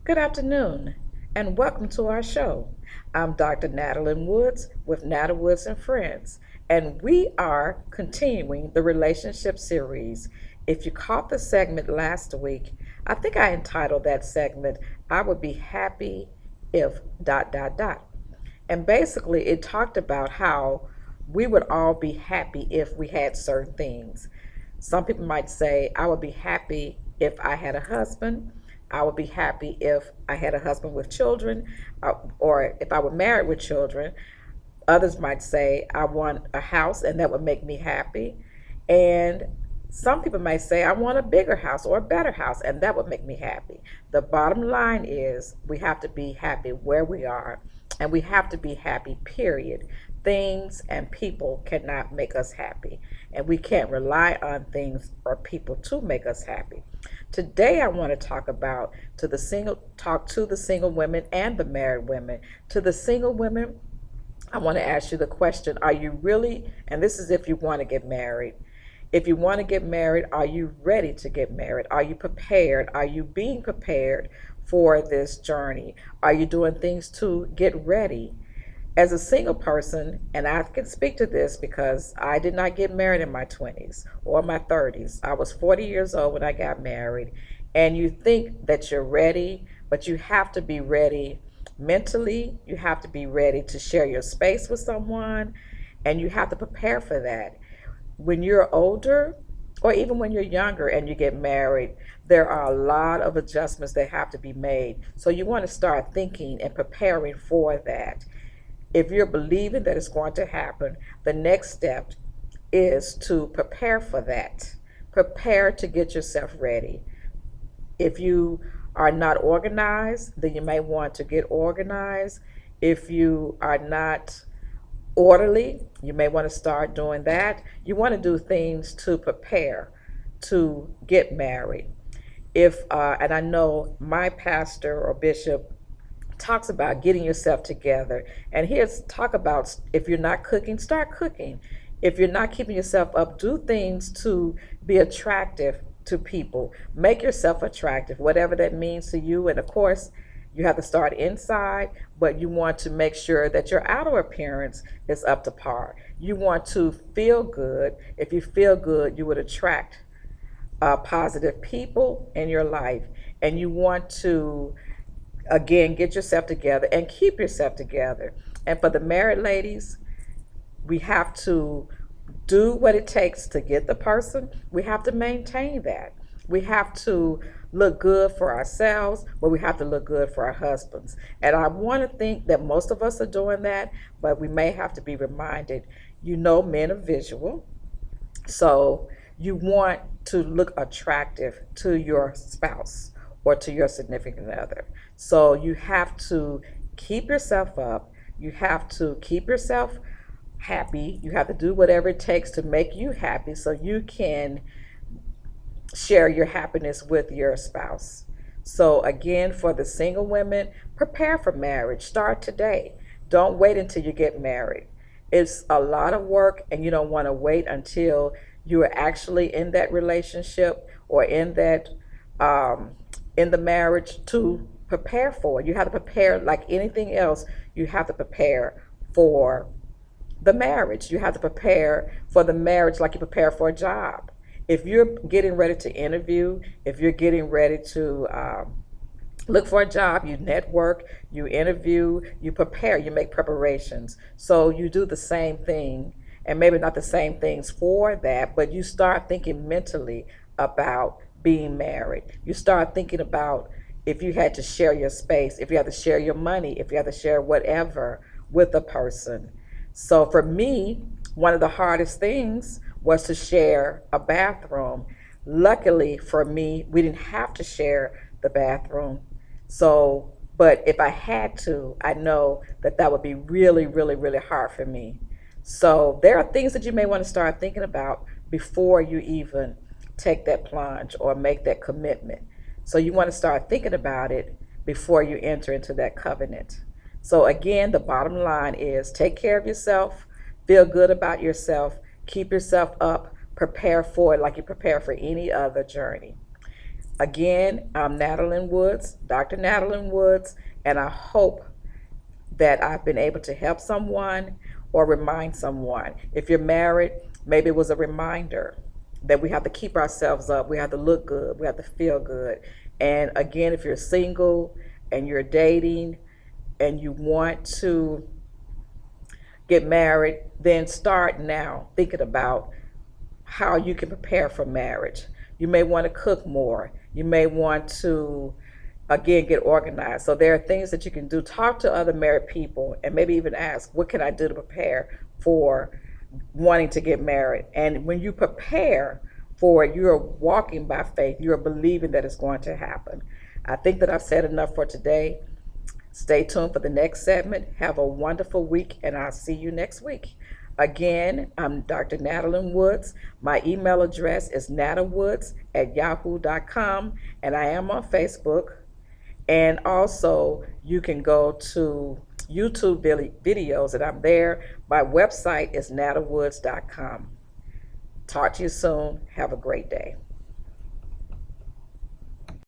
Good afternoon, and welcome to our show. I'm Dr. Natalie Woods with Natalie Woods and Friends, and we are continuing the relationship series. If you caught the segment last week, I think I entitled that segment, I Would Be Happy If dot dot dot. And basically, it talked about how we would all be happy if we had certain things. Some people might say, I would be happy if I had a husband. I would be happy if I had a husband with children, or if I were married with children. Others might say, I want a house and that would make me happy. And some people might say, I want a bigger house or a better house and that would make me happy. The bottom line is we have to be happy where we are and we have to be happy, period. Things and people cannot make us happy, and we can't rely on things or people to make us happy. Today I want to talk to the single women and the married women. To the single women, I want to ask you the question, are you really, and this is if you want to get married, if you want to get married, are you ready to get married? Are you prepared? Are you being prepared for this journey? Are you doing things to get ready? As a single person, and I can speak to this because I did not get married in my 20s or my 30s. I was 40 years old when I got married. And you think that you're ready, but you have to be ready mentally. You have to be ready to share your space with someone, and you have to prepare for that. When you're older, or even when you're younger and you get married, there are a lot of adjustments that have to be made. So you want to start thinking and preparing for that. If you're believing that it's going to happen, the next step is to prepare for that. Prepare to get yourself ready. If you are not organized, then you may want to get organized. If you are not orderly, you may want to start doing that. You want to do things to prepare to get married. And I know my pastor or bishop talks about getting yourself together. And here's talk about, if you're not cooking, start cooking. If you're not keeping yourself up, do things to be attractive to people. Make yourself attractive, whatever that means to you. And of course, you have to start inside, but you want to make sure that your outer appearance is up to par. You want to feel good. If you feel good, you would attract positive people in your life. And you want to, again, get yourself together and keep yourself together. And for the married ladies, we have to do what it takes to get the person. We have to maintain that. We have to look good for ourselves, but we have to look good for our husbands. And I want to think that most of us are doing that, but we may have to be reminded, men are visual. So you want to look attractive to your spouse or to your significant other. So you have to keep yourself up. You have to keep yourself happy. You have to do whatever it takes to make you happy so you can share your happiness with your spouse. So again, for the single women, prepare for marriage. Start today. Don't wait until you get married. It's a lot of work, and you don't want to wait until you are actually in that relationship or in the marriage to prepare for it. You have to prepare like anything else. You have to prepare for the marriage. You have to prepare for the marriage like you prepare for a job. If you're getting ready to interview, if you're getting ready to look for a job, you network, you interview, you prepare, you make preparations. So you do the same thing, and maybe not the same things for that, but you start thinking mentally about being married. You start thinking about if you had to share your space, if you had to share your money, if you had to share whatever with a person. So for me, one of the hardest things was to share a bathroom. Luckily for me, we didn't have to share the bathroom. So, but if I had to, I know that that would be really, really, really hard for me. So there are things that you may want to start thinking about before you even take that plunge or make that commitment. So you want to start thinking about it before you enter into that covenant. So again, the bottom line is take care of yourself, feel good about yourself, keep yourself up, prepare for it like you prepare for any other journey. Again, I'm Natalie Woods, Dr. Natalie Woods, and I hope that I've been able to help someone or remind someone. If you're married, maybe it was a reminder that we have to keep ourselves up, we have to look good, we have to feel good. And again, if you're single and you're dating and you want to get married, then start now thinking about how you can prepare for marriage. You may want to cook more. You may want to, again, get organized. So there are things that you can do. Talk to other married people and maybe even ask, what can I do to prepare for wanting to get married? And when you prepare for it, you're walking by faith. You're believing that it's going to happen. I think that I've said enough for today. Stay tuned for the next segment. Have a wonderful week, and I'll see you next week. Again, I'm Dr. Natalie Woods. My email address is natawoods@yahoo.com, and I am on Facebook. And also, you can go to YouTube videos, and I'm there. My website is natawoods.com. Talk to you soon. Have a great day.